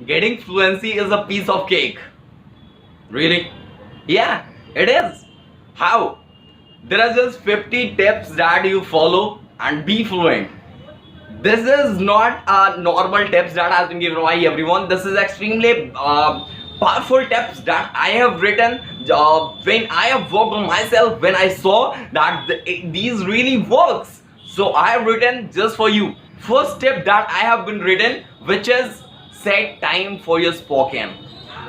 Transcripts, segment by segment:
Getting fluency is a piece of cake. Really? Yeah, it is. How? There are just 50 tips that you follow and be fluent. This is not a normal tips that has been given by everyone. This is extremely powerful tips that I have written when I have worked on myself, when I saw that these really works. So I have written just for you. First tip that I have been written, which is set time for your spoken.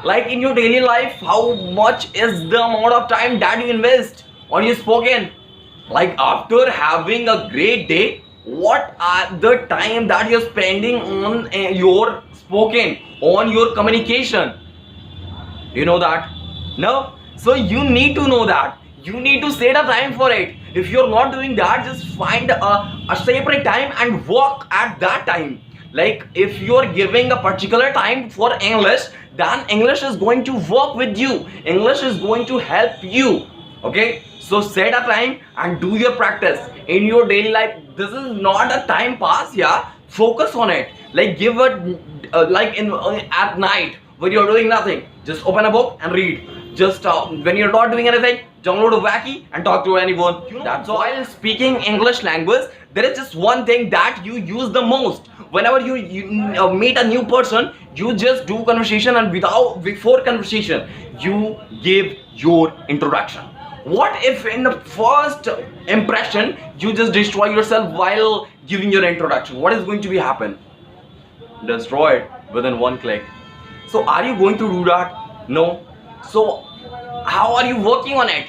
Like in your daily life, how much is the amount of time that you invest on your spoken? Like after having a great day, what are the time that you're spending on your spoken, on your communication? You know that? No? So you need to know that. You need to set a time for it. If you're not doing that, just find a separate time and work at that time. Like if you're giving a particular time for English, then English is going to work with you. English is going to help you. Okay? So set a time and do your practice in your daily life. This is not a time pass, yeah. Focus on it. Like give it like in at night when you're doing nothing. Just open a book and read. Just when you're not doing anything, download a wacky and talk to anyone. That's all. While speaking English language, there is just one thing that you use the most. Whenever you meet a new person, you just do conversation, and before conversation, you give your introduction. What if in the first impression you just destroy yourself while giving your introduction? What is going to be happen? Destroyed within one click. So are you going to do that? No. So how are you working on it?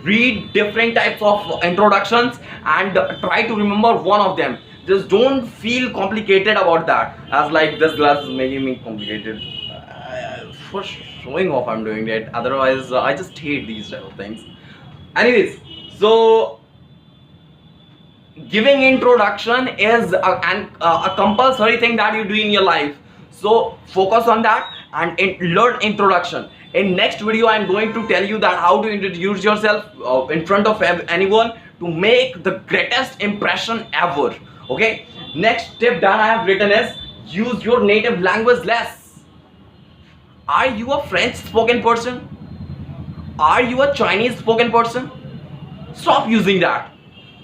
Read different types of introductions and try to remember one of them. Just don't feel complicated about that, as like this glass is making me complicated. For showing off I'm doing it, otherwise I just hate these type of things. Anyways, so giving introduction is a compulsory thing that you do in your life. So focus on that and learn introduction. In next video I'm going to tell you that how to introduce yourself in front of anyone to make the greatest impression ever. Okay, next tip that I have written is use your native language less. Are you a French spoken person? Are you a Chinese spoken person? Stop using that.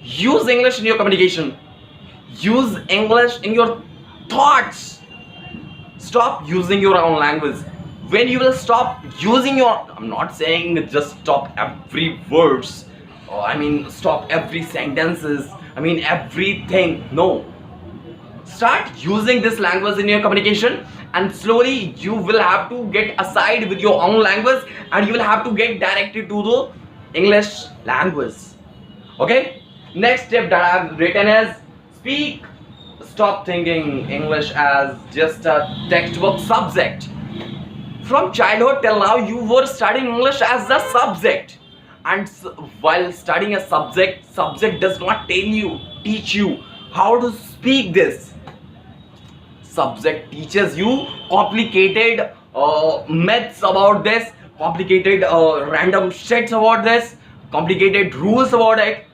Use English in your communication. Use English in your thoughts. Stop using your own language. When you will stop using your, I'm not saying just stop every words, or I mean stop every sentences, I mean everything. No. Start using this language in your communication, and slowly you will have to get aside with your own language and you will have to get directed to the English language. Okay, next tip that I have written is stop thinking English as just a textbook subject. From childhood till now you were studying English as a subject, and while studying a subject does not teach you how to speak this. Subject teaches you complicated myths about this, complicated random shits about this, complicated rules about it.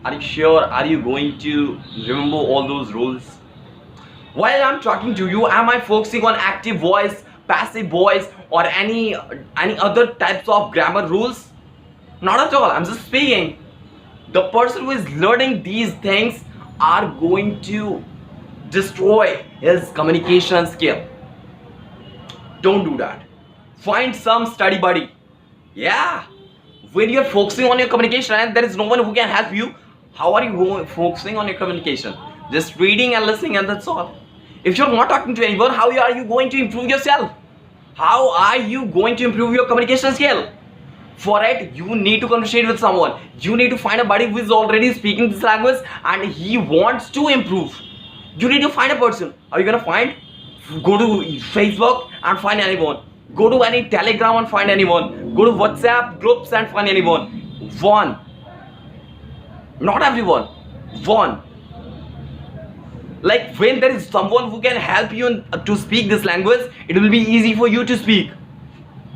Are you sure? Are you going to remember all those rules? While I'm talking to you, am I focusing on active voice, passive voice, or any other types of grammar rules? Not at all. I'm just speaking. The person who is learning these things are going to destroy his communication skill. Don't do that. Find some study buddy. Yeah. When you're focusing on your communication and there is no one who can help you, how are you focusing on your communication? Just reading and listening, and that's all. If you're not talking to anyone, how are you going to improve yourself? How are you going to improve your communication skill? For it, you need to conversate with someone. You need to find a buddy who is already speaking this language and he wants to improve. You need to find a person. Are you gonna find? Go to Facebook and find anyone. Go to any Telegram and find anyone. Go to WhatsApp groups and find anyone. One. Not everyone. One. Like when there is someone who can help you to speak this language, it will be easy for you to speak.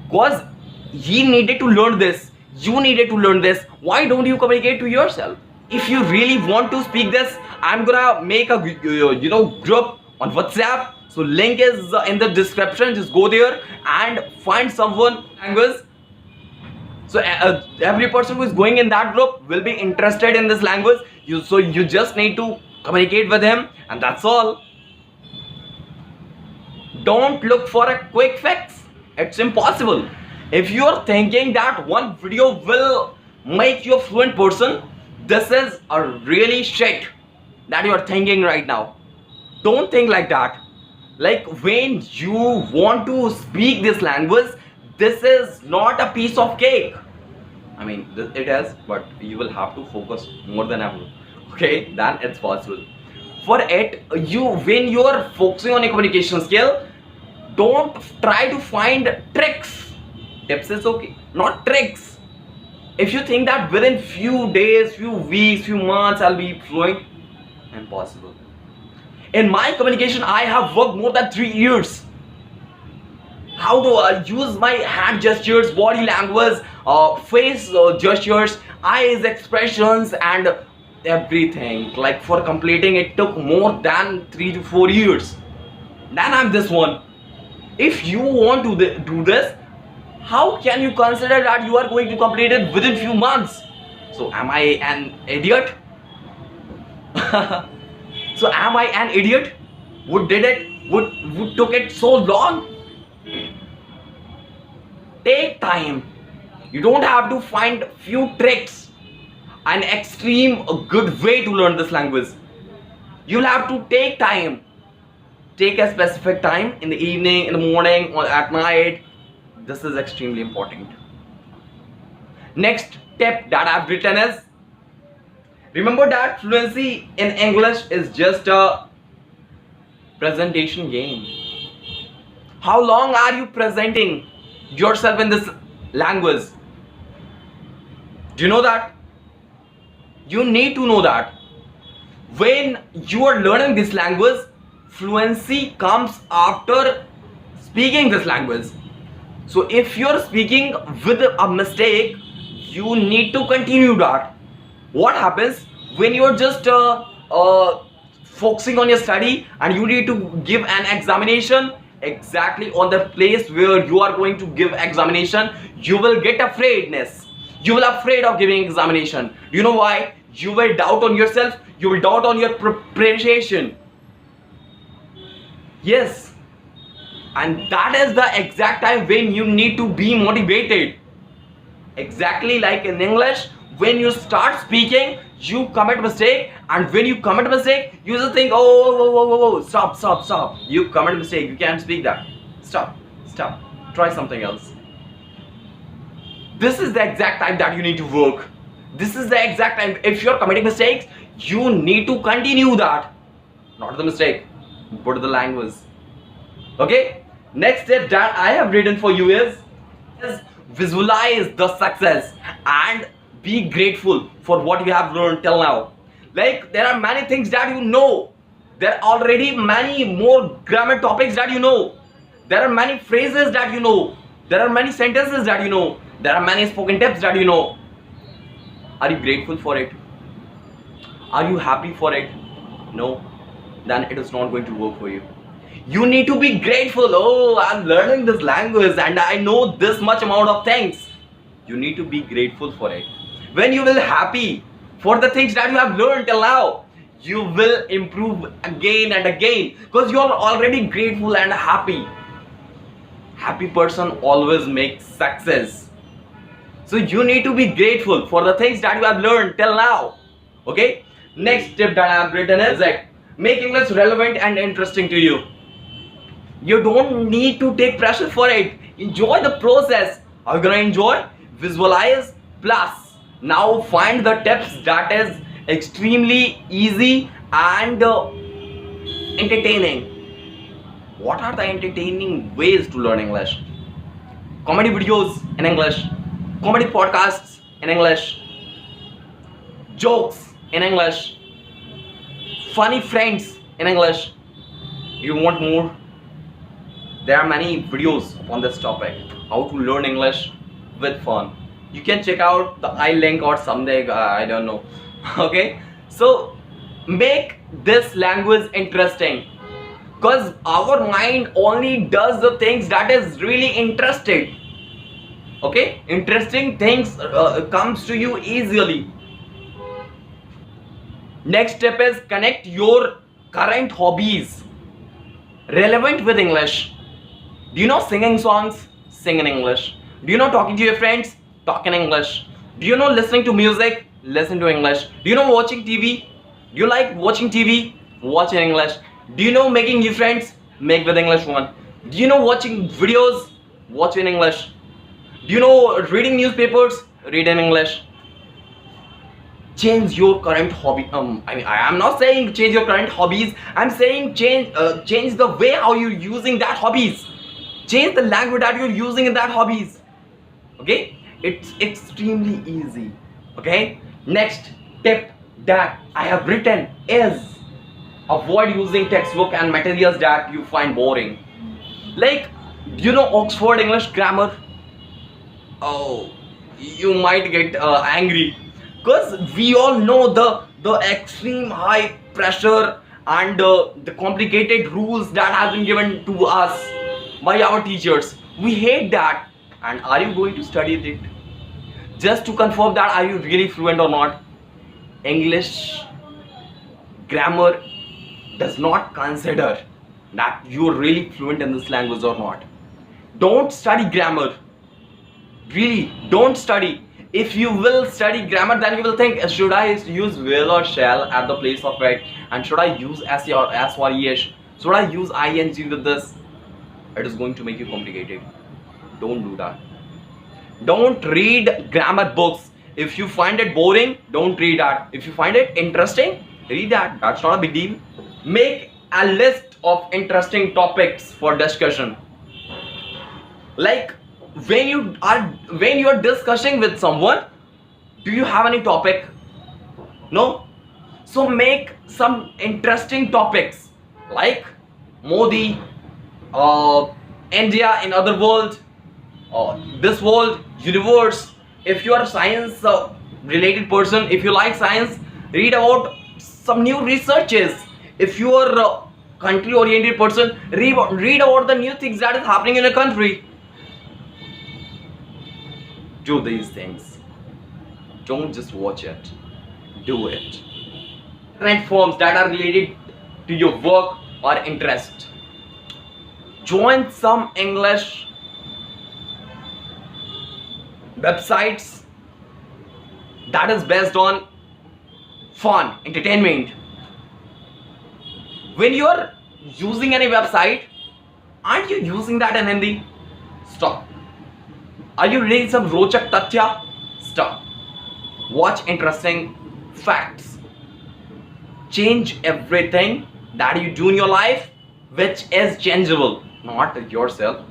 Because he needed to learn this. You needed to learn this. Why don't you communicate to yourself? If you really want to speak this, I'm gonna make a group on WhatsApp. So link is in the description. Just go there and find someone language. So every person who is going in that group will be interested in this language. So you just need to communicate with him, and that's all. Don't look for a quick fix. It's impossible. If you're thinking that one video will make you a fluent person, this is a really shit that you are thinking right now. Don't think like that. Like, when you want to speak this language, this is not a piece of cake. I mean, it is, but you will have to focus more than ever. Okay, then it's possible. For it, when you are focusing on a communication skill, don't try to find tricks. Tips is okay, not tricks. If you think that within few days, few weeks, few months I'll be fluent, impossible. In my communication, I have worked more than 3 years. How to use my hand gestures, body language, face gestures, eyes expressions, and everything. Like, for completing it took more than 3 to 4 years. Then I'm this one. If you want to do this, how can you consider that you are going to complete it within few months? So am I an idiot? So am I an idiot? Who did it? Who took it so long? Take time. You don't have to find few tricks, an extreme good way to learn this language. You'll have to take time. Take a specific time in the evening, in the morning, or at night. This is extremely important. Next tip that I've written is, remember that fluency in English is just a presentation game. How long are you presenting yourself in this language? Do you know that? You need to know that. When you are learning this language, fluency comes after speaking this language. So if you're speaking with a mistake, you need to continue that. What happens when you're just focusing on your study and you need to give an examination? Exactly on the place where you are going to give examination, you will get afraidness. You will afraid of giving examination. You know why? You will doubt on yourself. You will doubt on your preparation. Yes. And that is the exact time when you need to be motivated. Exactly like in English, when you start speaking, you commit mistake, and when you commit mistake, you just think, oh, stop. You commit mistake, you can't speak that. Stop. Try something else. This is the exact time that you need to work. This is the exact time. If you're committing mistakes, you need to continue that. Not the mistake, but the language. Okay? Next step that I have written for you is visualize the success and be grateful for what you have learned till now. Like, there are many things that you know. There are already many more grammar topics that you know. There are many phrases that you know. There are many sentences that you know. There are many spoken tips that you know. Are you grateful for it? Are you happy for it? No. Then it is not going to work for you. You need to be grateful. Oh, I'm learning this language and I know this much amount of things. You need to be grateful for it. When you will happy for the things that you have learned till now, you will improve again and again because you are already grateful and happy. Happy person always makes success. So you need to be grateful for the things that you have learned till now. Okay? Next tip that I have written is that make English relevant and interesting to you. You don't need to take pressure for it. Enjoy the process. How are you gonna enjoy? Visualize plus. Now find the tips that is extremely easy and entertaining. What are the entertaining ways to learn English? Comedy videos in English, comedy podcasts in English, jokes in English, funny friends in English. You want more? There are many videos on this topic, how to learn English with fun. You can check out the I link or something, I don't know. Okay, so make this language interesting. because our mind only does the things that is really interested. Okay, interesting things comes to you easily. Next step is connect your current hobbies relevant with English. Do you know singing songs? Sing in English. Do you know talking to your friends? Talk in English. Do you know listening to music? Listen to English. Do you know watching TV? Do you like watching TV? Watch in English. Do you know making new friends? Make with English one. Do you know watching videos? Watch in English. Do you know reading newspapers? Read in English. Change your current hobby. I am not saying change your current hobbies. I'm saying change the way how you're using that hobbies. Change the language that you're using in that hobbies. Okay, it's extremely easy. Okay, next tip that I have written is avoid using textbook and materials that you find boring. Like, do you know Oxford English grammar? Oh, you might get angry, because we all know the extreme high pressure and the complicated rules that has been given to us by our teachers. We hate that. And are you going to study it just to confirm that are you really fluent or not? English grammar does not consider that you're really fluent in this language or not. Don't study grammar. Really, don't study. If you will study grammar, then you will think, should I use will or shall at the place of it, and should I use s or s or es? Should I use ing with this? It is going to make you complicated. Don't do that. Don't read grammar books. If you find it boring, don't read that. If you find it interesting, read that. That's not a big deal. Make a list of interesting topics for discussion. Like, when you are discussing with someone, do you have any topic? No? So make some interesting topics like Modi, India in other world, this world, universe. If you are a science related person, if you like science, read about some new researches. If you are a country oriented person, read about the new things that is happening in a country. Do these things. Don't just watch it. Do it. Different forms that are related to your work or interest. Join some English websites that is based on fun, entertainment. When you are using any website, aren't you using that in Hindi? Stop. Are you reading some rochak tathya? Stop. Watch interesting facts. Change everything that you do in your life which is changeable, not yourself.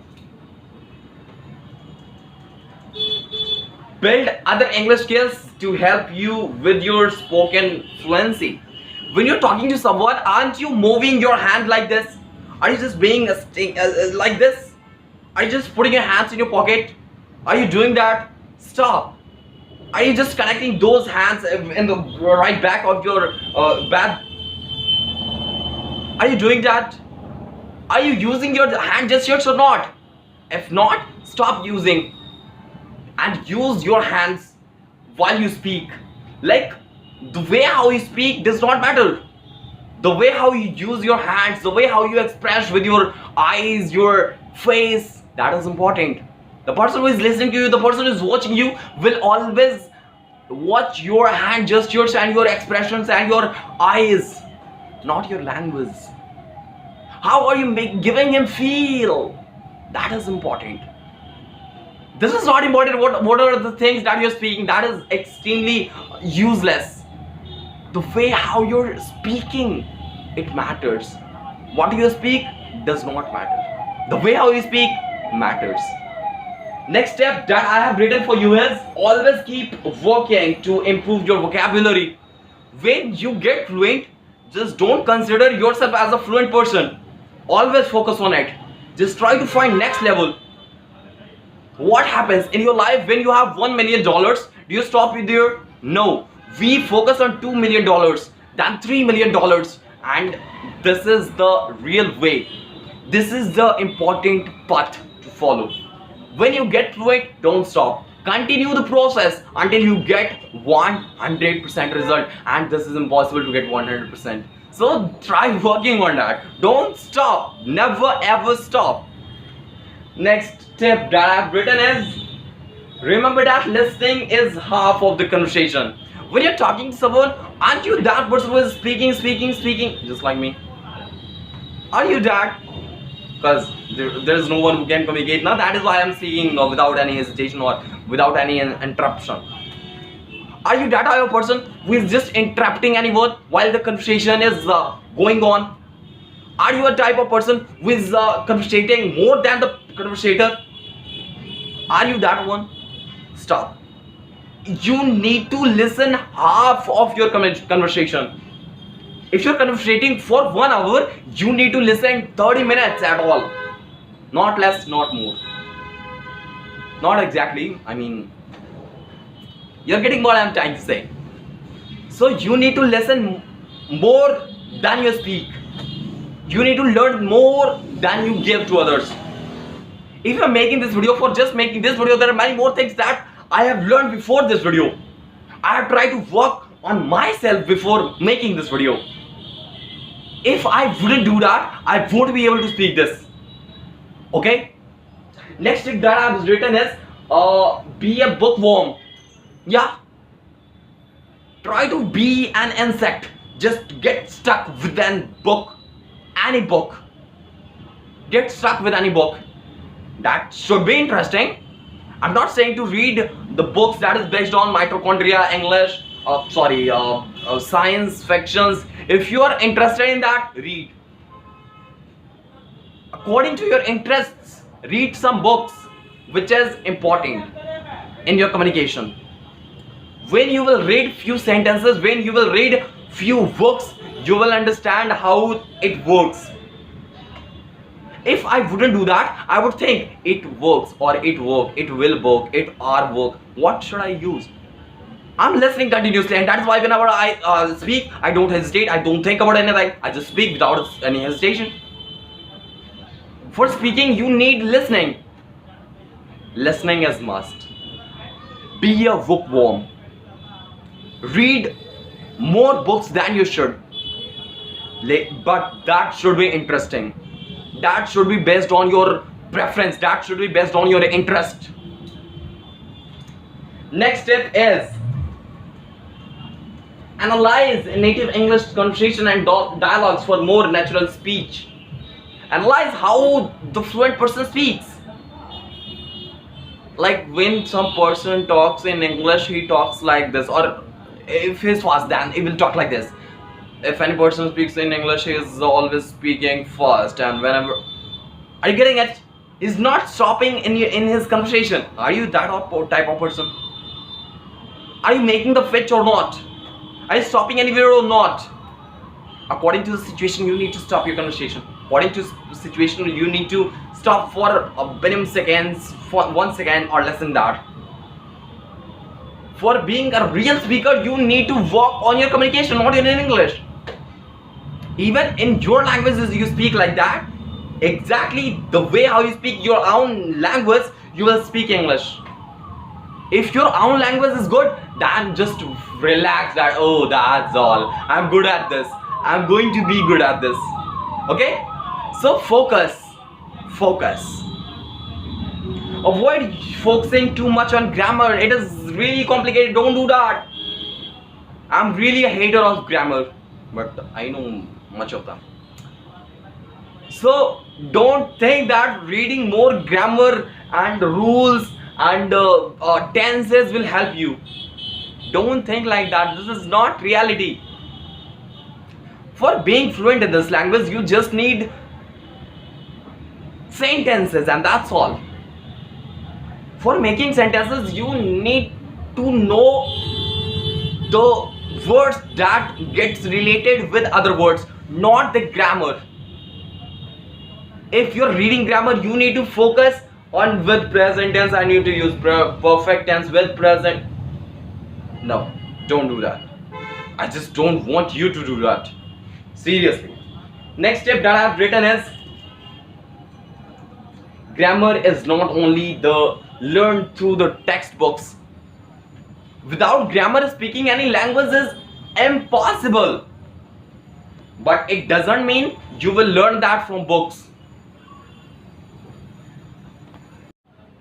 Build other English skills to help you with your spoken fluency. When you're talking to someone, aren't you moving your hand like this? Are you just being like this? Are you just putting your hands in your pocket? Are you doing that? Stop. Are you just connecting those hands in the right back of your back? Are you doing that? Are you using your hand gestures or not? If not, stop using and use your hands while you speak. Like, the way how you speak does not matter. The way how you use your hands, the way how you express with your eyes, your face, that is important. The person who is listening to you, the person who is watching you will always watch your hand gestures and your expressions and your eyes, not your language. How are you giving him feel? That is important. This is not important. What are the things that you're speaking? That is extremely useless. The way how you're speaking, it matters. What you speak does not matter. The way how you speak matters. Next step that I have written for you is always keep working to improve your vocabulary. When you get fluent, just don't consider yourself as a fluent person. Always focus on it. Just try to find next level. What happens in your life when you have $1 million? Do you stop there? No. We focus on $2 million, then $3 million, And this is the real way. This is the important path to follow. When you get through it, don't stop. Continue the process until you get 100% result, and this is impossible to get 100%. So try working on that. Don't stop. Never ever stop. Next tip that I've written is, remember that listening is half of the conversation. When you're talking to someone, aren't you that person who is speaking, just like me? Are you that? Because there's no one who can communicate. Now that is why I'm speaking without any hesitation or without any interruption. Are you that type of person who is just interrupting anyone while the conversation is going on? Are you a type of person who is conversating more than the conversator? Are you that one? Stop. You need to listen half of your conversation. If you're conversating for 1 hour, you need to listen 30 minutes at all. Not less, not more. Not exactly. I mean, you're getting what I'm trying to say. So you need to listen more than you speak. You need to learn more than you give to others. If you're making this video for just making this video, there are many more things that I have learned before this video. I have tried to work on myself before making this video. If I wouldn't do that, I won't be able to speak this. Okay? Next thing that I have written is be a bookworm. Yeah. Try to be an insect. Just get stuck with an book. Any book. Get stuck with any book. That should be interesting. I'm not saying to read the books that is based on mitochondria, English, science fictions. If you are interested in that, read. According to your interests, read some books which is important in your communication. When you will read few sentences, when you will read few books, you will understand how it works. If I wouldn't do that, I would think it works or it work, it will work, it are work. What should I use? I'm listening continuously, and that's why whenever I speak, I don't hesitate, I don't think about anything, I just speak without any hesitation. For speaking, you need listening. Listening is must. Be a bookworm. Read more books than you should. But that should be interesting. That should be based on your preference. That should be based on your interest. Next step is analyze native English conversation and dialogues for more natural speech. Analyze how the fluent person speaks. Like when some person talks in English, he talks like this, or if he's fast, then he will talk like this. If any person speaks in English, he is always speaking fast, and whenever, are you getting it? He's not stopping in his conversation. Are you that type of person? Are you making the fetch or not? Are you stopping anywhere or not? According to the situation, you need to stop your conversation. According to the situation, you need to stop for a minimum seconds, for 1 second or less than that. For being a real speaker, you need to work on your communication, not in English. Even in your languages, you speak like that. Exactly the way how you speak your own language, you will speak English. If your own language is good, then just relax that, oh, that's all. I'm good at this. I'm going to be good at this. Okay? So focus. Focus. Avoid focusing too much on grammar. It is really complicated. Don't do that. I'm really a hater of grammar, but I know much of them. So don't think that reading more grammar and rules and tenses will help you. Don't think like that. This is not reality. For being fluent in this language, you just need sentences, and that's all. For making sentences, you need to know the words that gets related with other words, not the grammar. If you're reading grammar, you need to focus on with present tense. I need to use perfect tense with present. No, don't do that. I just don't want you to do that. Seriously. Next step that I have written is grammar is not only the learned through the textbooks. Without grammar, speaking any language is impossible. But it doesn't mean you will learn that from books.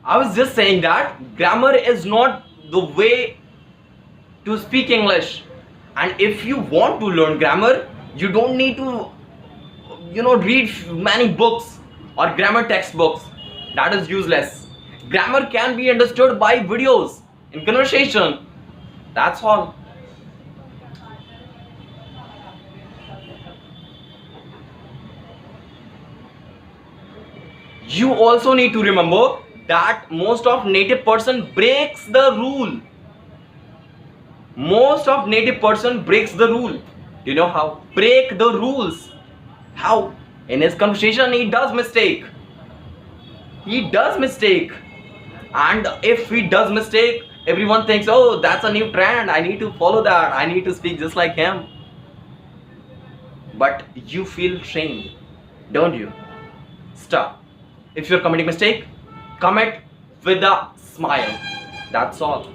I was just saying that grammar is not the way to speak English. And if you want to learn grammar, you don't need to read many books or grammar textbooks. That is useless. Grammar can be understood by videos in conversation. That's all. You also need to remember that most of native person breaks the rule. Most of native person breaks the rule. You know how? Break the rules. How? In his conversation he does mistake. He does mistake. And if he does mistake, everyone thinks, oh, that's a new trend, I need to follow that, I need to speak just like him. But you feel shame, don't you? Stop. If you're committing mistake, commit with a smile. That's all.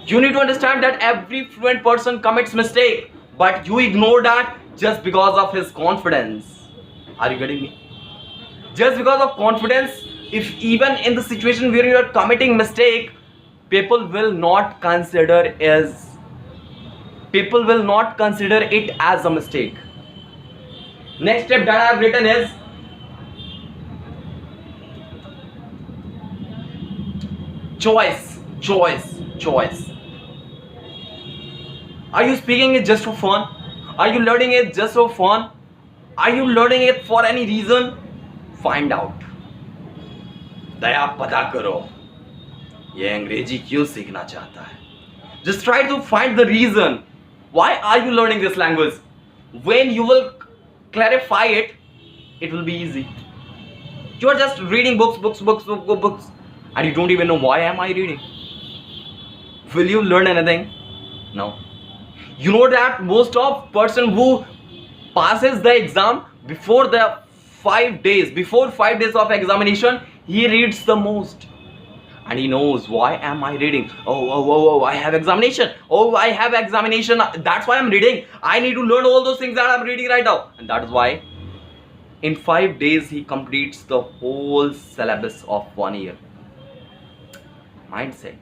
You need to understand that every fluent person commits mistake, but you ignore that just because of his confidence. Are you getting me? Just because of confidence, if even in the situation where you are committing mistake, people will not consider it as a mistake. Next step that I have written is choice. Are you speaking it just for fun? Are you learning it just for fun? Are you learning it for any reason? Find out. दया पता करो ये अंग्रेजी क्यों सीखना चाहता है. Just try to find the reason. Why are you learning this language? When you will clarify it, it will be easy. You are just reading books, and you don't even know why am I reading. Will you learn anything? No. You know that most of person who passes the exam before 5 days of examination, he reads the most. And he knows, why am I reading? Oh, I have examination. Oh, I have examination. That's why I'm reading. I need to learn all those things that I'm reading right now. And that is why in 5 days he completes the whole syllabus of 1 year. Mindset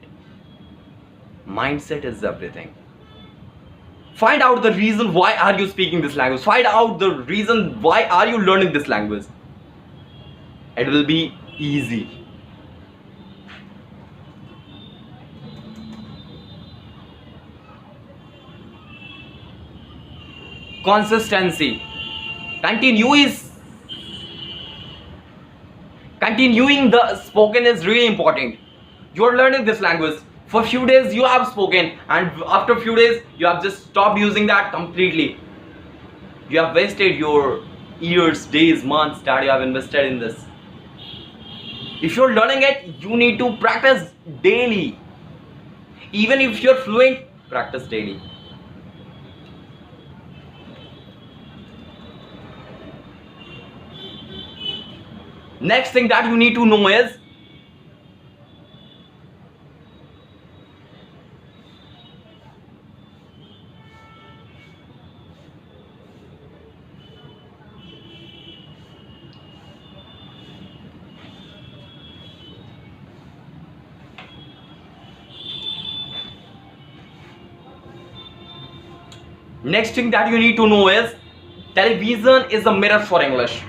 is everything. Find out the reason why are you speaking this language. Find out the reason why are you learning this language. It will be easy. Consistency. Continuing the spoken is really important. You are learning this language. For few days you have spoken, and after few days you have just stopped using that completely. You have wasted your years, days, months that you have invested in this. If you're learning it, you need to practice daily. Even if you're fluent, practice daily. Next thing that you need to know is television is a mirror for English.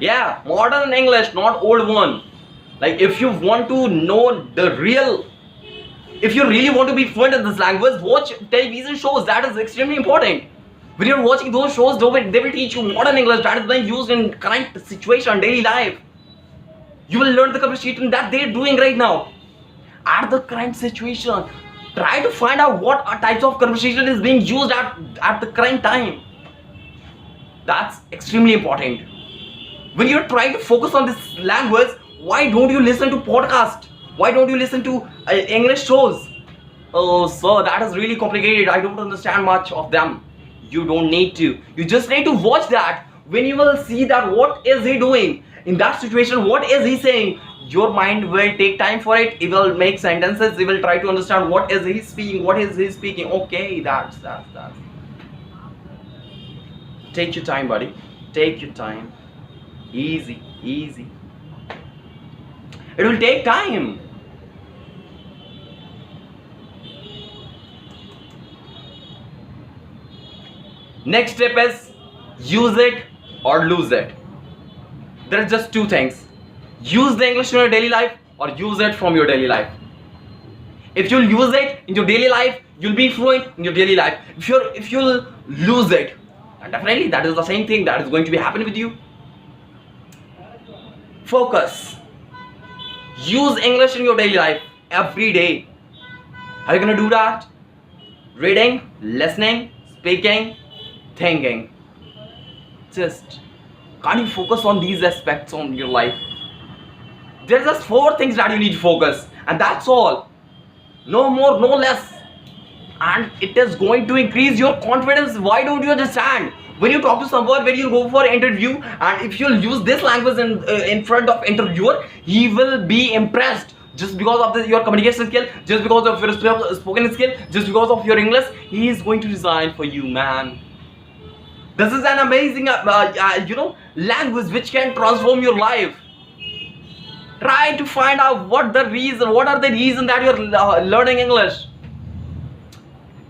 Yeah, modern English, not old one. Like if you want to know if you really want to be fluent in this language, watch television shows. That is extremely important. When you're watching those shows, they will teach you modern English that is being used in current situation, daily life. You will learn the conversation that they're doing right now at the current situation. Try to find out what types of conversation is being used at the current time. That's extremely important. When you're trying to focus on this language, why don't you listen to podcasts? Why don't you listen to English shows? Oh, sir, that is really complicated. I don't understand much of them. You don't need to. You just need to watch that. When you will see that what is he doing in that situation, what is he saying, your mind will take time for it. It will make sentences. It will try to understand what is he speaking, what is he speaking. Okay, that's. Take your time, buddy. Take your time. Easy, easy. It will take time. Next step is use it or lose it. There are just two things. Use the English in your daily life or use it from your daily life. If you'll use it in your daily life, you'll be fluent in your daily life. If you'll lose it, definitely that is the same thing that is going to be happening with you. Focus. Use English in your daily life every day. How are you gonna do that? Reading, listening, speaking, thinking. Just can't you focus on these aspects on your life? There are just 4 things that you need to focus, and that's all. No more, no less. And it is going to increase your confidence. Why don't you understand? When you talk to someone, when you go for an interview, and if you'll use this language in front of interviewer, he will be impressed. Just because of your communication skill, just because of your spoken skill, just because of your English, he is going to resign for you, man. This is an amazing language which can transform your life. Try to find out what are the reason that you're learning English.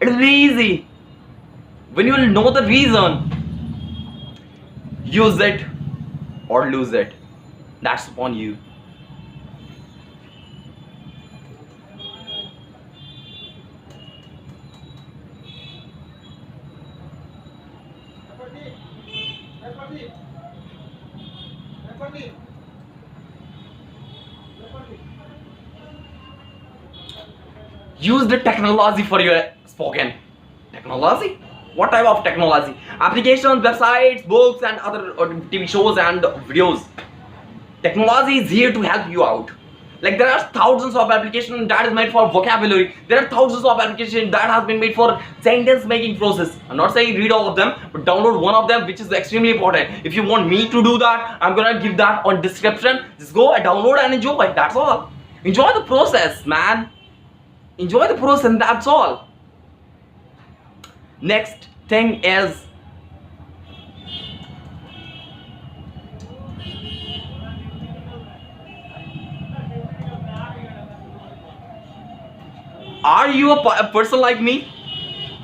It will be easy. When you will know the reason, use it or lose it. That's upon you. Use the technology for your spoken. Technology? What type of technology? Applications, websites, books, and other TV shows and videos. Technology is here to help you out. Like there are thousands of applications that is made for vocabulary. There are thousands of applications that has been made for sentence making process. I'm not saying read all of them, but download one of them, which is extremely important. If you want me to do that, I'm gonna give that on description. Just go and download and enjoy. That's all. Enjoy the process, man. Enjoy the process, that's all. Next thing is are you a person like me?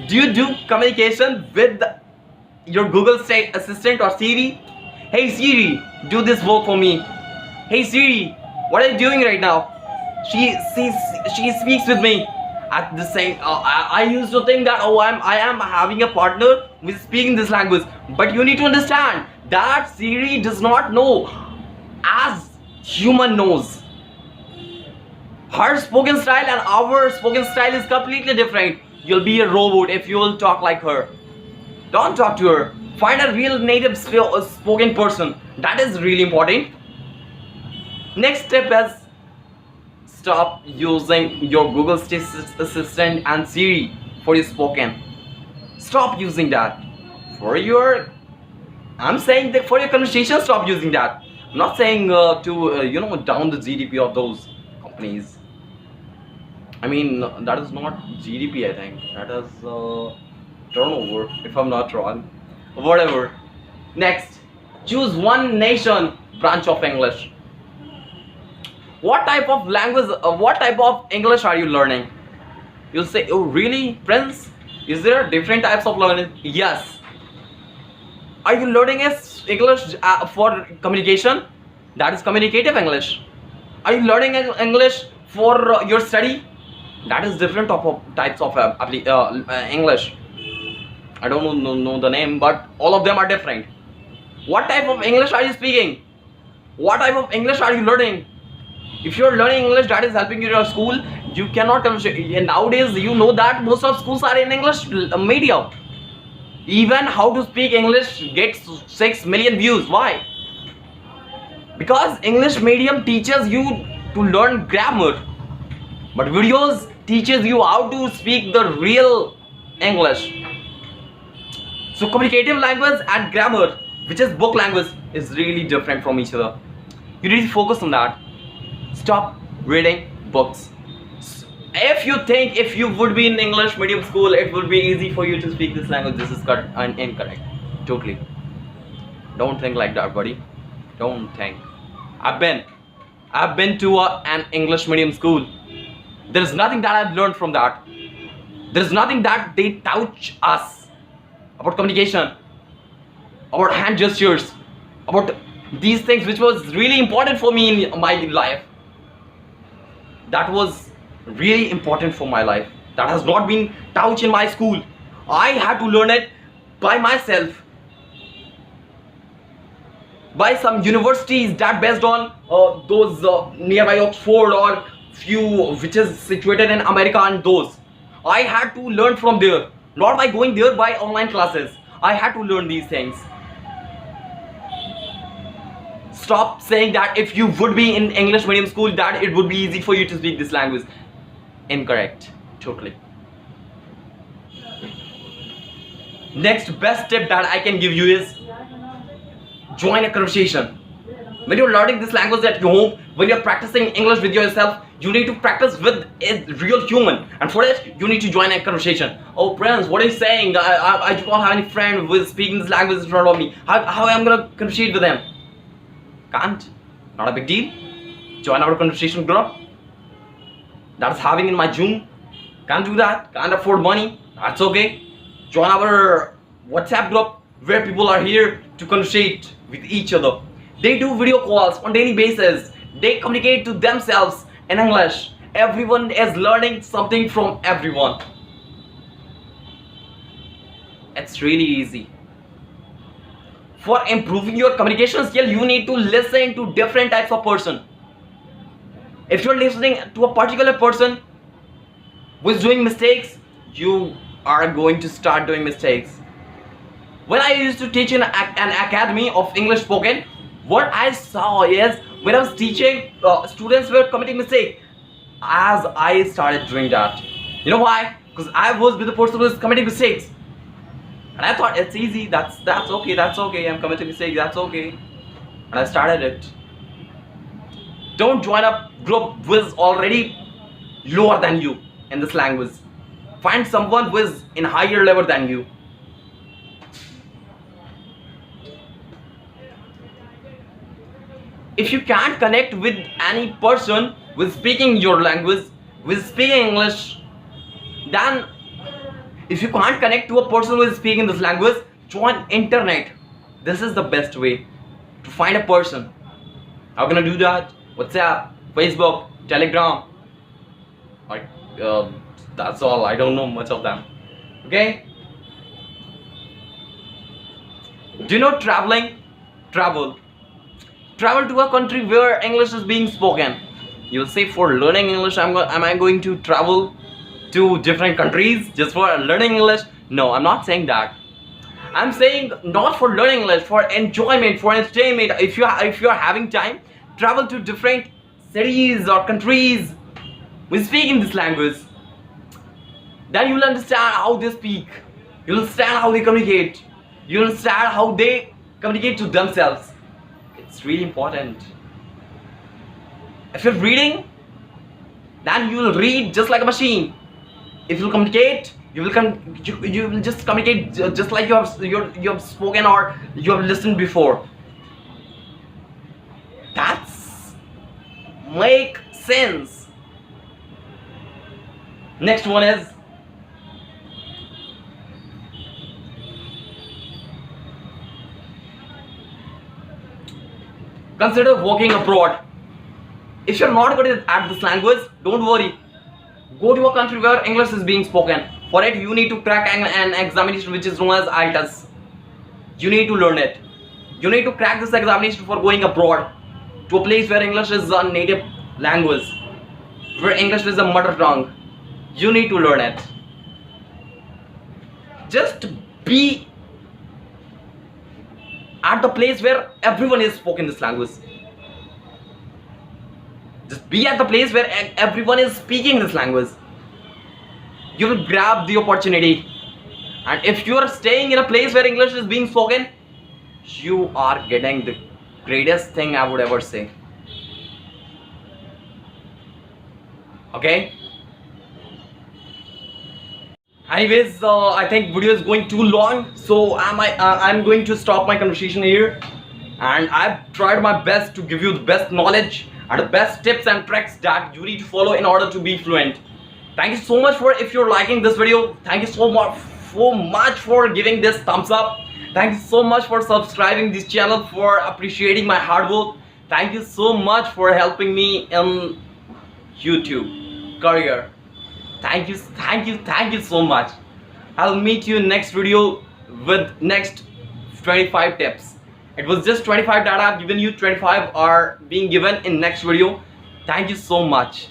Do you do communication with your Google Assistant or Siri? Hey Siri, do this work for me. Hey Siri, what are you doing right now? She speaks with me at the same. I used to think that I am having a partner who is speaking this language, but you need to understand that Siri does not know as human knows. Her spoken style and our spoken style is completely different. You'll be a robot if you will talk like her. Don't talk to her. Find a real native spoken person. That is really important. Next step is stop using your Google Assistant and Siri for your spoken. Stop using that. I'm saying that for your conversation, stop using that. I'm not saying to down the GDP of those companies. I mean, that is not GDP, I think. That is turnover, if I'm not wrong. Whatever. Next, choose one nation branch of English. What type of language, what type of English are you learning? You'll say, oh really, Prince? Is there different types of learning? Yes. Are you learning English for communication? That is communicative English. Are you learning English for your study? That is different types of English. I don't know the name, but all of them are different. What type of English are you speaking? What type of English are you learning? If you're learning English that is helping you in your school, you cannot nowadays you know that most of schools are in English medium. Even how to speak English gets 6 million views. Why? Because English medium teaches you to learn grammar, but videos teaches you how to speak the real English. So communicative language and grammar, which is book language, is really different from each other. You need to focus on that. Stop reading books. If you think if you would be in English medium school, it would be easy for you to speak this language, this is incorrect. Totally. Don't think like that, buddy. Don't think. I've been to an English medium school. There is nothing that I've learned from that. There is nothing that they touch us about communication, about hand gestures, about these things which was really important for me in my life. That was really important for my life. That has not been touched in my school. I had to learn it by myself, by some universities that based on those nearby Oxford or few which is situated in America, and those I had to learn from there, not by going there by online classes. I had to learn these things. Stop saying that if you would be in English medium school that it would be easy for you to speak this language. Incorrect. Totally. Next best tip that I can give you is join a conversation. When you're learning this language at home, when you're practicing English with yourself, you need to practice with a real human, and for it you need to join a conversation. Oh Prince, what are you saying? I do not have any friend who is speaking this language in front of me. How am I gonna conversate with them? Can't. Not a big deal. Join our conversation group. That's having in my Zoom. Can't do that. Can't afford money. That's okay. Join our WhatsApp group where people are here to conversate with each other. They do video calls on daily basis. They communicate to themselves in English. Everyone is learning something from everyone. It's really easy. For improving your communication skill, you need to listen to different types of person. If you're listening to a particular person who is doing mistakes, you are going to start doing mistakes. When I used to teach in an academy of English spoken, what I saw is when I was teaching, students were committing mistakes. As I started doing that, you know why? Because I was with the person who was committing mistakes, and I thought it's easy. That's okay. I'm committing mistakes. That's okay, and I started it. Don't join a group who is already lower than you in this language. Find someone who is in higher level than you. If you can't connect with any person with speaking your language, with speaking English, then if you can't connect to a person who is speaking this language, join internet. This is the best way to find a person. How can I do that? WhatsApp, Facebook, Telegram. That's all. I don't know much of them. Okay? Do you know traveling? Travel to a country where English is being spoken. You'll say, for learning English, am I going to travel to different countries just for learning English? No, I'm not saying that. I'm saying not for learning English, for enjoyment, for entertainment. If you are having time, travel to different cities or countries with speaking this language. Then you'll understand how they speak. You'll understand how they communicate. You'll understand how they communicate to themselves. It's really important. If you're reading, then you will read just like a machine. If you communicate, you will just communicate just like you have spoken or you have listened before. That's make sense. Next one is consider working abroad. If you're not good at this language, don't worry. Go to a country where English is being spoken. For it, you need to crack an examination which is known as IELTS. You need to learn it. You need to crack this examination for going abroad to a place where English is a native language, where English is a mother tongue. You need to learn it. Just be at the place where everyone is spoken this language. Just be at the place where everyone is speaking this language. You will grab the opportunity. And if you are staying in a place where English is being spoken, you are getting the greatest thing I would ever say. Okay. Anyways, I think video is going too long, so I'm going to stop my conversation here. And I've tried my best to give you the best knowledge and the best tips and tricks that you need to follow in order to be fluent. Thank you so much for, if you're liking this video, thank you so much for giving this thumbs up. Thank you so much for subscribing this channel, for appreciating my hard work. Thank you so much for helping me in YouTube career. Thank you so much. I'll meet you in next video with next 25 tips. It was just 25 that I've given you. 25 are being given in next video. Thank you so much.